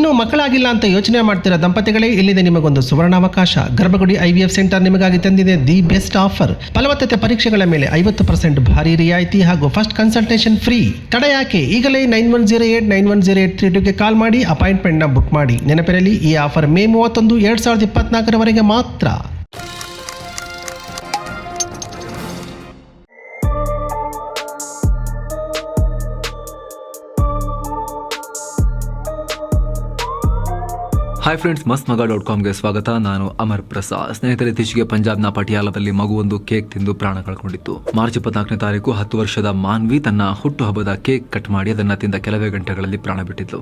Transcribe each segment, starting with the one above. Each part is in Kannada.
ಇನ್ನು ಮಕ್ಕಳಾಗಿಲ್ಲ ಅಂತ ಯೋಚನೆ ಮಾಡ್ತಿರೋ ದಂಪತಿಗಳೇ, ಇಲ್ಲಿದೆ ನಿಮಗೊಂದು ಸುವರ್ಣಾವಕಾಶ. ಗರ್ಭಗುಡಿ IVF ಸೆಂಟರ್ ನಿಮಗಾಗಿ ತಂದಿದೆ ದಿ ಬೆಸ್ಟ್ ಆಫರ್. ಫಲವತ್ತತೆ ಪರೀಕ್ಷೆಗಳ ಮೇಲೆ 50% ಭಾರಿ ರಿಯಾಯಿತಿ ಹಾಗೂ ಫಸ್ಟ್ ಕನ್ಸಲ್ಟೇಷನ್ ಫ್ರೀ. ತಡ ಯಾಕೆ, ಈಗಲೇ 9108910832ಗೆ ಕಾಲ್ ಮಾಡಿ ಅಪಾಯಿಂಟ್ಮೆಂಟ್ನ ಬುಕ್ ಮಾಡಿ. ನೆನಪಿರಲಿ, ಈ ಆಫರ್ ಮೇ 31, 2024 ಮಾತ್ರ. ಹಾಯ್ ಫ್ರೆಂಡ್ಸ್, mastmaga.comಗೆ ಸ್ವಾಗತ. ನಾನು ಅಮರ್ ಪ್ರಸಾದ್. ಸ್ನೇಹಿತರೆ, ಇತ್ತೀಚೆಗೆ ಪಂಜಾಬ್ನ ಪಟಿಯಾಲದಲ್ಲಿ ಮಗುವೊಂದು ಕೇಕ್ ತಿಂದು ಪ್ರಾಣ ಕಳ್ಕೊಂಡಿತ್ತು. ಮಾರ್ಚ್ 24ನೇ ತಾರೀಕು 10 ವರ್ಷದ ಮಾನ್ವಿ ತನ್ನ ಹುಟ್ಟುಹಬ್ಬದ ಕೇಕ್ ಕಟ್ ಮಾಡಿ ಅದನ್ನು ತಿಂದ ಕೆಲವೇ ಗಂಟೆಗಳಲ್ಲಿ ಪ್ರಾಣ ಬಿಟ್ಟಿದ್ಲು.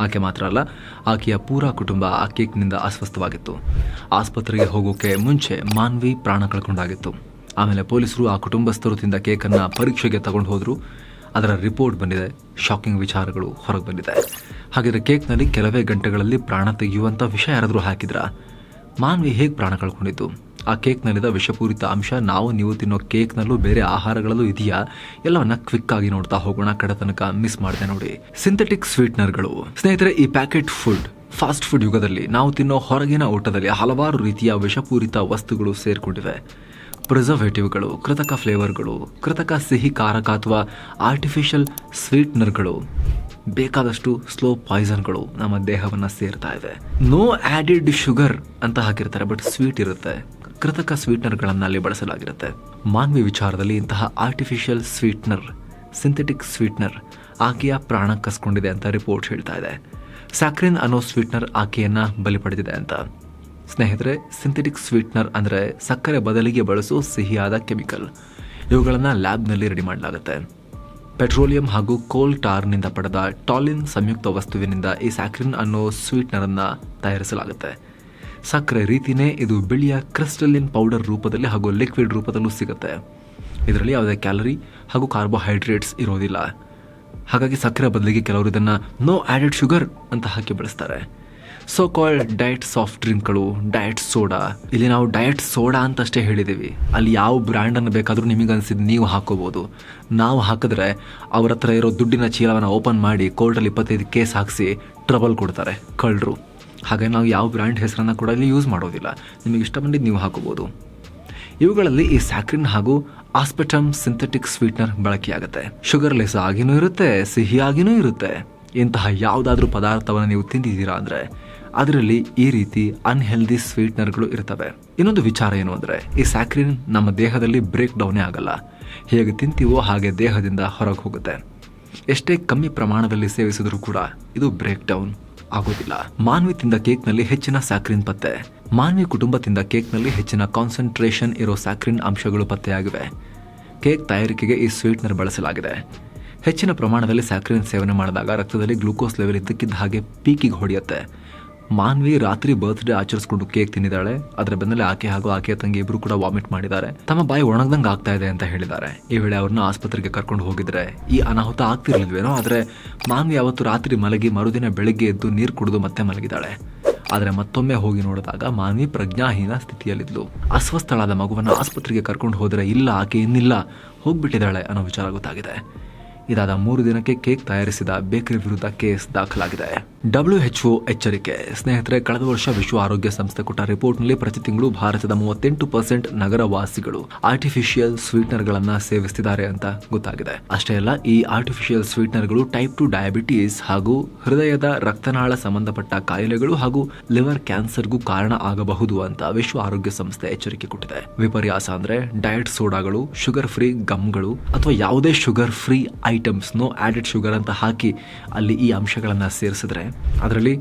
ಆಕೆ ಮಾತ್ರ ಅಲ್ಲ, ಆಕೆಯ ಪೂರಾ ಕುಟುಂಬ ಆ ಕೇಕ್ನಿಂದ ಅಸ್ವಸ್ಥವಾಗಿತ್ತು. ಆಸ್ಪತ್ರೆಗೆ ಹೋಗೋಕೆ ಮುಂಚೆ ಮಾನ್ವಿ ಪ್ರಾಣ ಕಳ್ಕೊಂಡಾಗಿತ್ತು. ಆಮೇಲೆ ಪೊಲೀಸರು ಆ ಕುಟುಂಬಸ್ಥರು ತಿಂದ ಕೇಕನ್ನು ಪರೀಕ್ಷೆಗೆ ತಗೊಂಡು ಹೋದ್ರು. ಅದರ ರಿಪೋರ್ಟ್ ಬಂದಿದೆ. ಶಾಕಿಂಗ್ ವಿಚಾರಗಳು ಹೊರಗೆ ಬಂದಿದೆ. ಹಾಗಿದ್ರೆ ಕೇಕ್ನಲ್ಲಿ ಕೆಲವೇ ಗಂಟೆಗಳಲ್ಲಿ ಪ್ರಾಣ ತೆಗೆಯುವಂಥ ವಿಷ ಯಾರಾದರೂ ಹಾಕಿದ್ರಾ? ಮಾನ್ವಿ ಹೇಗೆ ಪ್ರಾಣ ಕಳ್ಕೊಂಡಿದ್ದು? ಆ ಕೇಕ್ನಲ್ಲಿದ್ದ ವಿಷಪೂರಿತ ಅಂಶ ನಾವು ನೀವು ತಿನ್ನೋ ಕೇಕ್ನಲ್ಲೂ ಬೇರೆ ಆಹಾರಗಳಲ್ಲೂ ಇದೆಯಾ? ಎಲ್ಲವನ್ನ ಕ್ವಿಕ್ ಆಗಿ ನೋಡ್ತಾ ಹೋಗೋಣ. ಕಡೆ ತನಕ ಮಿಸ್ ಮಾಡಿದೆ ನೋಡಿ. ಸಿಂಥೆಟಿಕ್ ಸ್ವೀಟ್ನರ್ಗಳು. ಸ್ನೇಹಿತರೆ, ಈ ಪ್ಯಾಕೆಟ್ ಫುಡ್, ಫಾಸ್ಟ್ ಫುಡ್ ಯುಗದಲ್ಲಿ ನಾವು ತಿನ್ನೋ ಹೊರಗಿನ ಊಟದಲ್ಲಿ ಹಲವಾರು ರೀತಿಯ ವಿಷಪೂರಿತ ವಸ್ತುಗಳು ಸೇರ್ಕೊಂಡಿವೆ. ಪ್ರಿಸರ್ವೇಟಿವ್ಗಳು, ಕೃತಕ ಫ್ಲೇವರ್ಗಳು, ಕೃತಕ ಸಿಹಿ ಕಾರಕ ಅಥವಾ ಆರ್ಟಿಫಿಷಿಯಲ್ ಸ್ವೀಟ್ನರ್ಗಳು, ಬೇಕಾದಷ್ಟು ಸ್ಲೋ ಪಾಯ್ಸನ್ಗಳು ನಮ್ಮ ದೇಹವನ್ನು ಸೇರ್ತಾ ಇವೆ. ನೋ ಆ್ಯಡೆಡ್ ಶುಗರ್ ಅಂತ ಹಾಕಿರ್ತಾರೆ, ಬಟ್ ಸ್ವೀಟ್ ಇರುತ್ತೆ. ಕೃತಕ ಸ್ವೀಟ್ನರ್ಗಳನ್ನು ಅಲ್ಲಿ ಬಳಸಲಾಗಿರುತ್ತೆ. ಮಾನ್ವಿ ವಿಚಾರದಲ್ಲಿ ಇಂತಹ ಆರ್ಟಿಫಿಷಿಯಲ್ ಸ್ವೀಟ್ನರ್, ಸಿಂಥೆಟಿಕ್ ಸ್ವೀಟ್ನರ್ ಆಕೆಯ ಪ್ರಾಣ ಕಸ್ಕೊಂಡಿದೆ ಅಂತ ರಿಪೋರ್ಟ್ ಹೇಳ್ತಾ ಇದೆ. ಸ್ಯಾಕ್ರಿನ್ ಅನ್ನೋ ಸ್ವೀಟ್ನರ್ ಆಕೆಯನ್ನ ಬಲಿ ಪಡೆದಿದೆ ಅಂತ. ಸ್ನೇಹಿತರೆ, ಸಿಂಥೆಟಿಕ್ ಸ್ವೀಟ್ನರ್ ಅಂದರೆ ಸಕ್ಕರೆ ಬದಲಿಗೆ ಬಳಸೋ ಸಿಹಿಯಾದ ಕೆಮಿಕಲ್. ಇವುಗಳನ್ನು ಲ್ಯಾಬ್ನಲ್ಲಿ ರೆಡಿ ಮಾಡಲಾಗುತ್ತೆ. ಪೆಟ್ರೋಲಿಯಂ ಹಾಗೂ ಕೋಲ್ ಟಾರ್ನಿಂದ ಪಡೆದ ಟಾಲಿನ್ ಸಂಯುಕ್ತ ವಸ್ತುವಿನಿಂದ ಈ ಸ್ಯಾಕ್ರಿನ್ ಅನ್ನೋ ಸ್ವೀಟ್ನರನ್ನು ತಯಾರಿಸಲಾಗುತ್ತೆ. ಸಕ್ಕರೆ ರೀತಿಯೇ ಇದು ಬಿಳಿಯ ಕ್ರಿಸ್ಟಲಿನ್ ಪೌಡರ್ ರೂಪದಲ್ಲಿ ಹಾಗೂ ಲಿಕ್ವಿಡ್ ರೂಪದಲ್ಲೂ ಸಿಗುತ್ತೆ. ಇದರಲ್ಲಿ ಯಾವುದೇ ಕ್ಯಾಲರಿ ಹಾಗೂ ಕಾರ್ಬೋಹೈಡ್ರೇಟ್ಸ್ ಇರೋದಿಲ್ಲ. ಹಾಗಾಗಿ ಸಕ್ಕರೆ ಬದಲಿಗೆ ಕೆಲವರು ಇದನ್ನು ನೋ ಆ್ಯಡೆಡ್ ಶುಗರ್ ಅಂತ ಹಾಕಿ ಬಳಸ್ತಾರೆ. ಸೋ ಕಾಲ್ಡ್ ಡಯಟ್ ಸಾಫ್ಟ್ ಡ್ರಿಂಕ್ಗಳು, ಡಯಟ್ ಸೋಡಾ. ಇಲ್ಲಿ ನಾವು ಡಯಟ್ ಸೋಡಾ ಅಂತಷ್ಟೇ ಹೇಳಿದ್ದೀವಿ. ಅಲ್ಲಿ ಯಾವ ಬ್ರ್ಯಾಂಡನ್ನು ಬೇಕಾದರೂ ನಿಮಗೆ ಅನಿಸಿದ್ದು ನೀವು ಹಾಕೋಬೋದು. ನಾವು ಹಾಕಿದ್ರೆ ಅವ್ರ ಹತ್ರ ಇರೋ ದುಡ್ಡಿನ ಚೀಲವನ್ನು ಓಪನ್ ಮಾಡಿ ಕೋರ್ಟಲ್ಲಿ 25 ಕೇಸ್ ಹಾಕಿಸಿ ಟ್ರಬಲ್ ಕೊಡ್ತಾರೆ ಕಳ್ಳರು. ಹಾಗೆ ನಾವು ಯಾವ ಬ್ರ್ಯಾಂಡ್ ಹೆಸರನ್ನು ಕೂಡ ಇಲ್ಲಿ ಯೂಸ್ ಮಾಡೋದಿಲ್ಲ. ನಿಮಗೆ ಇಷ್ಟ ಬಂದಿದ್ದು ನೀವು ಹಾಕೋಬೋದು. ಇವುಗಳಲ್ಲಿ ಈ ಸ್ಯಾಕ್ರಿನ್ ಹಾಗೂ ಆಸ್ಪೆಟಮ್ ಸಿಂಥೆಟಿಕ್ ಸ್ವೀಟ್ನರ್ ಬಳಕೆಯಾಗುತ್ತೆ. ಶುಗರ್ಲೆಸ್ ಆಗಿನೂ ಇರುತ್ತೆ, ಸಿಹಿಯಾಗಿನೂ ಇರುತ್ತೆ. ಇಂತಹ ಯಾವುದಾದ್ರೂ ಪದಾರ್ಥವನ್ನು ನೀವು ತಿಂದಿದ್ದೀರಾ ಅಂದರೆ ಅದರಲ್ಲಿ ಈ ರೀತಿ ಅನ್ಹೆಲ್ದಿ ಸ್ವೀಟ್ನರ್ಗಳು ಇರ್ತವೆ. ಇನ್ನೊಂದು ವಿಚಾರ ಏನು ಅಂದರೆ, ಈ ಸ್ಯಾಕ್ರಿನ್ ನಮ್ಮ ದೇಹದಲ್ಲಿ ಬ್ರೇಕ್ ಡೌನೇ ಆಗಲ್ಲ. ಹೇಗೆ ತಿಂತೀವೋ ಹಾಗೆ ದೇಹದಿಂದ ಹೊರಗೆ ಹೋಗುತ್ತೆ. ಎಷ್ಟೇ ಕಮ್ಮಿ ಪ್ರಮಾಣದಲ್ಲಿ ಸೇವಿಸಿದರೂ ಕೂಡ ಇದು ಬ್ರೇಕ್ ಡೌನ್ ಆಗೋದಿಲ್ಲ. ಮಾನ್ವಿ ತಿಂದ ಕೇಕ್ನಲ್ಲಿ ಹೆಚ್ಚಿನ ಸ್ಯಾಕ್ರಿನ್ ಪತ್ತೆ. ಮಾನ್ವಿ ಕುಟುಂಬ ತಿಂದ ಕೇಕ್ನಲ್ಲಿ ಹೆಚ್ಚಿನ ಕಾನ್ಸಂಟ್ರೇಷನ್ ಇರೋ ಸ್ಯಾಕ್ರಿನ್ ಅಂಶಗಳು ಪತ್ತೆಯಾಗಿವೆ. ಕೇಕ್ ತಯಾರಿಕೆಗೆ ಈ ಸ್ವೀಟ್ನರ್ ಬಳಸಲಾಗಿದೆ. ಹೆಚ್ಚಿನ ಪ್ರಮಾಣದಲ್ಲಿ ಸ್ಯಾಕ್ರಿನ್ ಸೇವನೆ ಮಾಡಿದಾಗ ರಕ್ತದಲ್ಲಿ ಗ್ಲೂಕೋಸ್ ಲೆವೆಲ್ ಇದ್ದಕ್ಕಿದ್ದ ಹಾಗೆ ಪೀಕಿಗೆ ಹೊಡೆಯುತ್ತೆ. ಮಾನ್ವಿ ರಾತ್ರಿ ಬರ್ತ್ಡೇ ಆಚರಿಸಿಕೊಂಡು ಕೇಕ್ ತಿಂದಿದ್ದಾಳೆ. ಅದರ ಬೆನ್ನಲ್ಲೇ ಆಕೆ ಹಾಗೂ ಆಕೆಯ ತಂಗಿ ಇಬ್ರು ಕೂಡ ವಾಮಿಟ್ ಮಾಡಿದ್ದಾರೆ. ತಮ್ಮ ಬಾಯಿ ಒಣಗ್ದಂಗೆ ಆಗ್ತಾ ಇದೆ ಅಂತ ಹೇಳಿದ್ದಾರೆ. ಈ ವೇಳೆ ಅವ್ರನ್ನ ಆಸ್ಪತ್ರೆಗೆ ಕರ್ಕೊಂಡು ಹೋಗಿದ್ರೆ ಈ ಅನಾಹುತ ಆಗ್ತಿರ್ಲಿಲ್ವೇನೋ. ಆದರೆ ಮಾನ್ವಿ ಅವತ್ತು ರಾತ್ರಿ ಮಲಗಿ ಮರುದಿನ ಬೆಳಗ್ಗೆ ಎದ್ದು ನೀರು ಕುಡಿದು ಮತ್ತೆ ಮಲಗಿದ್ದಾಳೆ. ಆದರೆ ಮತ್ತೊಮ್ಮೆ ಹೋಗಿ ನೋಡಿದಾಗ ಮಾನ್ವಿ ಪ್ರಜ್ಞಾಹೀನ ಸ್ಥಿತಿಯಲ್ಲಿದ್ಲು. ಅಸ್ವಸ್ಥಳಾದ ಮಗುವನ್ನು ಆಸ್ಪತ್ರೆಗೆ ಕರ್ಕೊಂಡು ಹೋದರೆ ಇಲ್ಲ, ಆಕೆ ಇನ್ನಿಲ್ಲ, ಹೋಗ್ಬಿಟ್ಟಿದ್ದಾಳೆ ಅನ್ನೋ ವಿಚಾರ ಗೊತ್ತಾಗಿದೆ. ಇದಾದ 3 ದಿನಕ್ಕೆ ಕೇಕ್ ತಯಾರಿಸಿದ ಬೇಕರಿ ವಿರುದ್ಧ ಕೇಸ್ ದಾಖಲಾಗಿದೆ. WHO ಎಚ್ಚರಿಕೆ. ಸ್ನೇಹಿತರೆ, ಕಳೆದ ವರ್ಷ ವಿಶ್ವ ಆರೋಗ್ಯ ಸಂಸ್ಥೆ ಕೊಟ್ಟ ರಿಪೋರ್ಟ್ನಲ್ಲಿ ಪ್ರತಿ ತಿಂಗಳು ಭಾರತದ 38% ನಗರವಾಸಿಗಳು ಆರ್ಟಿಫಿಷಿಯಲ್ ಸ್ವೀಟ್ನರ್ಗಳನ್ನು ಸೇವಿಸುತ್ತಿದ್ದಾರೆ ಅಂತ ಗೊತ್ತಾಗಿದೆ. ಅಷ್ಟೇ ಅಲ್ಲ, ಈ ಆರ್ಟಿಫಿಷಿಯಲ್ ಸ್ವೀಟ್ನರ್ಗಳು ಟೈಪ್ 2 ಡಯಾಬಿಟೀಸ್ ಹಾಗೂ ಹೃದಯದ ರಕ್ತನಾಳ ಸಂಬಂಧಪಟ್ಟ ಕಾಯಿಲೆಗಳು ಹಾಗೂ ಲಿವರ್ ಕ್ಯಾನ್ಸರ್ಗೂ ಕಾರಣ ಆಗಬಹುದು ಅಂತ ವಿಶ್ವ ಆರೋಗ್ಯ ಸಂಸ್ಥೆ ಎಚ್ಚರಿಕೆ ಕೊಟ್ಟಿದೆ. ವಿಪರ್ಯಾಸ ಅಂದ್ರೆ ಡಯಟ್ ಸೋಡಾಗಳು, ಶುಗರ್ ಫ್ರೀ ಗಮ್ಗಳು ಅಥವಾ ಯಾವುದೇ sugar free items, no added sugar ಅಂತ ಹಾಕಿ ಅಲ್ಲಿ ಈ ಅಂಶಗಳನ್ನು ಸೇರಿಸಿದ್ರೆ ಅದರಲ್ಲಿ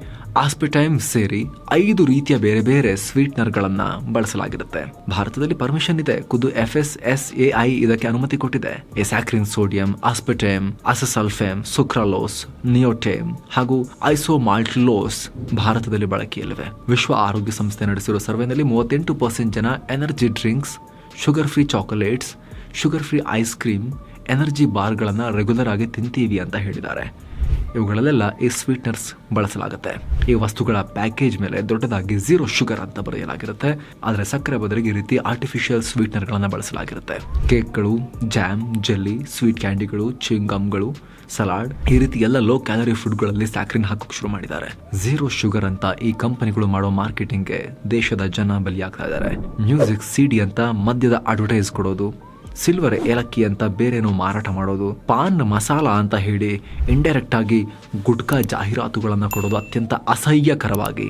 ಆಸ್ಪೆಟೈಮ್ ಸೇರಿ 5 ರೀತಿಯ ಬೇರೆ ಬೇರೆ ಸ್ವೀಟ್ನರ್ಗಳನ್ನು ಬಳಸಲಾಗಿರುತ್ತೆ. ಭಾರತದಲ್ಲಿ ಪರ್ಮಿಷನ್ ಇದೆ. ಖುದ್ದು FSSAI ಇದಕ್ಕೆ ಅನುಮತಿ ಕೊಟ್ಟಿದೆ. ಸ್ಯಾಕ್ರಿನ್, ಸೋಡಿಯಂ, ಆಸ್ಪೆಟೈಮ್, ಅಸಸಲ್ಫೇಮ್, ಸುಕ್ರಲೋಸ್, ನಿಯೋಟೇಮ್ ಹಾಗೂ ಐಸೋಮಾಲ್ಟಿಲೋಸ್ ಭಾರತದಲ್ಲಿ ಬಳಕೆಯಲ್ಲಿವೆ. ವಿಶ್ವ ಆರೋಗ್ಯ ಸಂಸ್ಥೆ ನಡೆಸಿರುವ ಸರ್ವೆನಲ್ಲಿ 38% ಜನ energy drinks, sugar free chocolates, sugar free ice cream, energy ಬಾರ್ಗಳನ್ನು ರೆಗ್ಯುಲರ್ ಆಗಿ ತಿಂತೀವಿ ಅಂತ ಹೇಳಿದ್ದಾರೆ. ಇವುಗಳಲ್ಲೆಲ್ಲ ಈ ಸ್ವೀಟ್ನರ್ಸ್ ಬಳಸಲಾಗುತ್ತೆ. ಈ ವಸ್ತುಗಳ ಪ್ಯಾಕೇಜ್ ಮೇಲೆ ದೊಡ್ಡದಾಗಿ 0 ಶುಗರ್ ಅಂತ ಬರೆಯಲಾಗಿರುತ್ತೆ. ಆದರೆ ಸಕ್ಕರೆ ಬದಲಿಗೆ ಈ ರೀತಿ ಆರ್ಟಿಫಿಷಿಯಲ್ ಸ್ವೀಟ್ನರ್ಗಳನ್ನು ಬಳಸಲಾಗಿರುತ್ತೆ. ಕೇಕ್ಗಳು, ಜಾಮ್, ಜೆಲ್ಲಿ, ಸ್ವೀಟ್ ಕ್ಯಾಂಡಿಗಳು, ಚಿಂಗಮ್ಗಳು, ಸಲಾಡ್, ಈ ರೀತಿ ಎಲ್ಲ ಲೋ ಕ್ಯಾಲರಿ ಫುಡ್ಗಳಲ್ಲಿ ಸ್ಯಾಕ್ರಿನ್ ಹಾಕೋಕೆ ಶುರು ಮಾಡಿದ್ದಾರೆ. 0 ಶುಗರ್ ಅಂತ ಈ ಕಂಪನಿಗಳು ಮಾಡೋ ಮಾರ್ಕೆಟಿಂಗ್ಗೆ ದೇಶದ ಜನ ಬಲಿಯಾಗ್ತಾ ಇದ್ದಾರೆ. ಮ್ಯೂಸಿಕ್ ಸಿಡಿ ಅಂತ ಮದ್ಯದ ಅಡ್ವರ್ಟೈಸ್ ಕೊಡೋದು, ಸಿಲ್ವರ್ ಏಲಕ್ಕಿ ಅಂತ ಬೇರೇನೋ ಮಾರಾಟ ಮಾಡೋದು, ಪಾನ್ ಮಸಾಲ ಅಂತ ಹೇಳಿ ಇಂಡೈರೆಕ್ಟ್ ಆಗಿ ಗುಟ್ಕಾ ಜಾಹೀರಾತುಗಳನ್ನು ಕೊಡೋದು ಅತ್ಯಂತ ಅಸಹ್ಯಕರವಾಗಿ.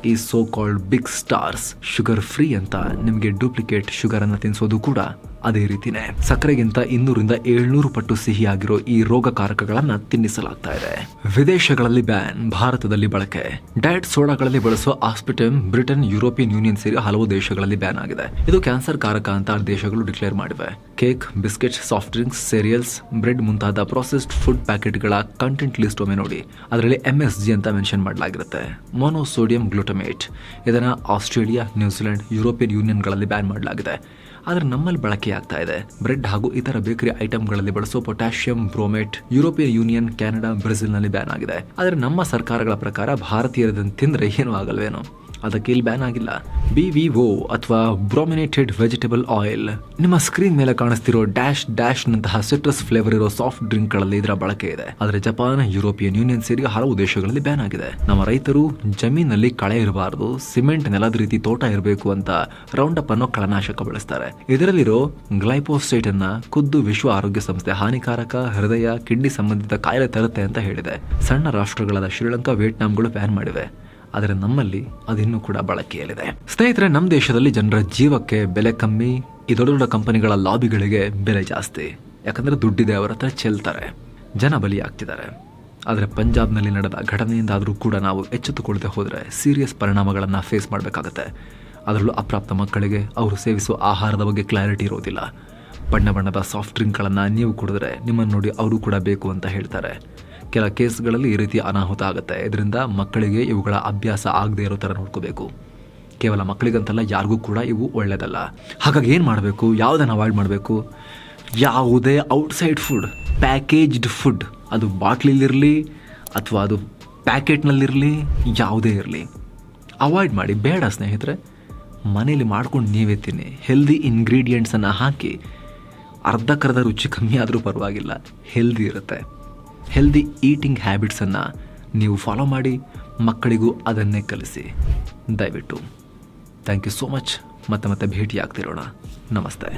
ಈ so called big stars sugar free ಅಂತ ನಿಮಗೆ ಡೂಪ್ಲಿಕೇಟ್ ಶುಗರ್ ಅನ್ನು ತಿನ್ನಿಸೋದು ಕೂಡ ಅದೇ ರೀತಿನೇ. ಸಕ್ಕರೆಗಿಂತ 200-700 ಪಟ್ಟು ಸಿಹಿಯಾಗಿರೋ ಈ ರೋಗಕಾರಕಗಳನ್ನ ತಿನ್ನಿಸಲಾಗ್ತಾ ಇದೆ. ವಿದೇಶಗಳಲ್ಲಿ ಬ್ಯಾನ್, ಭಾರತದಲ್ಲಿ ಬಳಕೆ. ಡಯಟ್ ಸೋಡಾಗಳಲ್ಲಿ ಬಳಸೋ ಆಸ್ಪಿಟಮ್ ಬ್ರಿಟನ್, ಯುರೋಪಿಯನ್ ಯೂನಿಯನ್ ಸೇರಿ ಹಲವು ದೇಶಗಳಲ್ಲಿ ಬ್ಯಾನ್ ಆಗಿದೆ. ಇದು ಕ್ಯಾನ್ಸರ್ ಕಾರಕ ಅಂತ ದೇಶಗಳು ಡಿಕ್ಲೇರ್ ಮಾಡಿವೆ. Cake, biscuit, soft drinks, serials, bread ಮುಂತಾದ ಪ್ರೊಸೆಸ್ಡ್ ಫುಡ್ ಪ್ಯಾಕೆಟ್ಗಳ ಕಂಟೆಂಟ್ ಲಿಸ್ಟ್ ಒಮ್ಮೆ ನೋಡಿ. ಅದರಲ್ಲಿ MSG ಅಂತ ಮೆನ್ಷನ್ ಮಾಡಲಾಗಿರುತ್ತೆ, ಮೊನೋಸೋಡಿಯಂ ಗ್ಲೂಟಮೇಟ್. ಇದನ್ನ ಆಸ್ಟ್ರೇಲಿಯಾ, ನ್ಯೂಜಿಲೆಂಡ್, ಯುರೋಪಿಯನ್ ಯೂನಿಯನ್ಗಳಲ್ಲಿ ಬ್ಯಾನ್ ಮಾಡಲಾಗಿದೆ. ಆದರೆ ನಮ್ಮಲ್ಲಿ ಬಳಕೆ ಆಗ್ತಾ ಇದೆ. ಬ್ರೆಡ್ ಹಾಗೂ ಇತರ ಬೇಕರಿ ಐಟಮ್ಗಳಲ್ಲಿ ಬಳಸೋ ಪೊಟ್ಯಾಷಿಯಂ ಬ್ರೋಮೇಟ್ ಯುರೋಪಿಯನ್ ಯೂನಿಯನ್, ಕೆನಡಾ, ಬ್ರೆಜಿಲ್ನಲ್ಲಿ ಬ್ಯಾನ್ ಆಗಿದೆ. ಆದರೆ ನಮ್ಮ ಸರ್ಕಾರಗಳ ಪ್ರಕಾರ ಭಾರತೀಯರದನ್ನು ತಿಂದರೆ ಏನೂ ಆಗಲ್ವೇನೋ, ಅದಕ್ಕೆ ಇಲ್ಲಿ ಬ್ಯಾನ್ ಆಗಿಲ್ಲ. BVO ಅಥವಾ ಬ್ರೋಮಿನೇಟೆಡ್ ವೆಜಿಟೇಬಲ್ ಆಯಿಲ್. ನಿಮ್ಮ ಸ್ಕ್ರೀನ್ ಮೇಲೆ ಕಾಣಿಸ್ತಿರೋ ಡ್ಯಾಶ್ ನಂತಹ ಸಿಟ್ರಸ್ ಫ್ಲೇವರ್ ಇರೋ ಸಾಫ್ಟ್ ಡ್ರಿಂಕ್ಗಳಲ್ಲಿ ಇದರ ಬಳಕೆ ಇದೆ. ಆದರೆ ಜಪಾನ್, ಯುರೋಪಿಯನ್ ಯೂನಿಯನ್ ಸೇರಿ ಹಲವು ದೇಶಗಳಲ್ಲಿ ಬ್ಯಾನ್ ಆಗಿದೆ. ನಮ್ಮ ರೈತರು ಜಮೀನಲ್ಲಿ ಕಳೆ ಇರಬಾರದು, ಸಿಮೆಂಟ್ ನೆಲದ ರೀತಿ ತೋಟ ಇರಬೇಕು ಅಂತ ರೌಂಡ್ ಅಪ್ ಅನ್ನೋ ಕಳೆನಾಶಕ ಬಳಸ್ತಾರೆ. ಇದರಲ್ಲಿರೋ ಗ್ಲೈಫೋಸೇಟ್ ಅನ್ನ ಖುದ್ದು ವಿಶ್ವ ಆರೋಗ್ಯ ಸಂಸ್ಥೆ ಹಾನಿಕಾರಕ, ಹೃದಯ, ಕಿಡ್ನಿ ಸಂಬಂಧಿತ ಕಾಯಿಲೆ ತರುತ್ತೆ ಅಂತ ಹೇಳಿದೆ. ಸಣ್ಣ ರಾಷ್ಟ್ರಗಳಾದ ಶ್ರೀಲಂಕಾ, ವಿಯೆಟ್ನಾಂಗಳು ಬ್ಯಾನ್ ಮಾಡಿವೆ. ಆದರೆ ನಮ್ಮಲ್ಲಿ ಅದಿನ್ನೂ ಕೂಡ ಬಳಕೆಯಲ್ಲಿದೆ. ಸ್ನೇಹಿತರೆ, ನಮ್ಮ ದೇಶದಲ್ಲಿ ಜನರ ಜೀವಕ್ಕೆ ಬೆಲೆ ಕಮ್ಮಿ, ಈ ದೊಡ್ಡ ದೊಡ್ಡ ಕಂಪನಿಗಳ ಲಾಬಿಗಳಿಗೆ ಬೆಲೆ ಜಾಸ್ತಿ. ಯಾಕಂದ್ರೆ ದುಡ್ಡಿದೆ, ಅವರ ಹತ್ರ ಚೆಲ್ತಾರೆ, ಜನ ಬಲಿಯಾಗ್ತಿದ್ದಾರೆ. ಆದರೆ ಪಂಜಾಬ್ನಲ್ಲಿ ನಡೆದ ಘಟನೆಯಿಂದಾದರೂ ಕೂಡ ನಾವು ಎಚ್ಚೆತ್ತುಕೊಳ್ಳದೆ ಹೋದರೆ ಸೀರಿಯಸ್ ಪರಿಣಾಮಗಳನ್ನು ಫೇಸ್ ಮಾಡಬೇಕಾಗತ್ತೆ. ಅದರಲ್ಲೂ ಅಪ್ರಾಪ್ತ ಮಕ್ಕಳಿಗೆ ಅವರು ಸೇವಿಸುವ ಆಹಾರದ ಬಗ್ಗೆ ಕ್ಲಾರಿಟಿ ಇರೋದಿಲ್ಲ. ಬಣ್ಣ ಬಣ್ಣದ ಸಾಫ್ಟ್ ಡ್ರಿಂಕ್ಗಳನ್ನು ನೀವು ಕುಡಿದ್ರೆ ನಿಮ್ಮನ್ನು ನೋಡಿ ಅವರು ಕೂಡ ಬೇಕು ಅಂತ ಹೇಳ್ತಾರೆ. ಕೆಲ ಕೇಸ್ಗಳಲ್ಲಿ ಈ ರೀತಿ ಅನಾಹುತ ಆಗುತ್ತೆ. ಇದರಿಂದ ಮಕ್ಕಳಿಗೆ ಇವುಗಳ ಅಭ್ಯಾಸ ಆಗದೆ ಇರೋ ಥರ ನೋಡ್ಕೋಬೇಕು. ಕೇವಲ ಮಕ್ಕಳಿಗಂತಲ್ಲ, ಯಾರಿಗೂ ಕೂಡ ಇವು ಒಳ್ಳೆಯದಲ್ಲ. ಹಾಗಾಗಿ ಏನು ಮಾಡಬೇಕು, ಯಾವುದನ್ನು ಅವಾಯ್ಡ್ ಮಾಡಬೇಕು? ಯಾವುದೇ ಔಟ್ಸೈಡ್ ಫುಡ್, ಪ್ಯಾಕೇಜ್ಡ್ ಫುಡ್, ಅದು ಬಾಟ್ಲಿಲಿರಲಿ ಅಥವಾ ಅದು ಪ್ಯಾಕೆಟ್ನಲ್ಲಿರಲಿ, ಯಾವುದೇ ಇರಲಿ ಅವಾಯ್ಡ್ ಮಾಡಿ. ಬೇಡ ಸ್ನೇಹಿತರೆ, ಮನೇಲಿ ಮಾಡ್ಕೊಂಡು ನೀವೇ ತಿನ್ನಿ. ಹೆಲ್ದಿ ಇಂಗ್ರೀಡಿಯೆಂಟ್ಸನ್ನು ಹಾಕಿ, ಅರ್ಧಕ್ಕರ್ಧ ರುಚಿ ಕಮ್ಮಿ ಆದರೂ ಪರವಾಗಿಲ್ಲ, ಹೆಲ್ದಿ ಇರುತ್ತೆ. ಹೆಲ್ದಿ ಈಟಿಂಗ್ ಹ್ಯಾಬಿಟ್ಸನ್ನು ನೀವು ಫಾಲೋ ಮಾಡಿ, ಮಕ್ಕಳಿಗೂ ಅದನ್ನೇ ಕಲಿಸಿ ದಯವಿಟ್ಟು. Thank you so much. ಮತ್ತೆ ಭೇಟಿ ಆಗ್ತಿರೋಣ. ನಮಸ್ತೆ.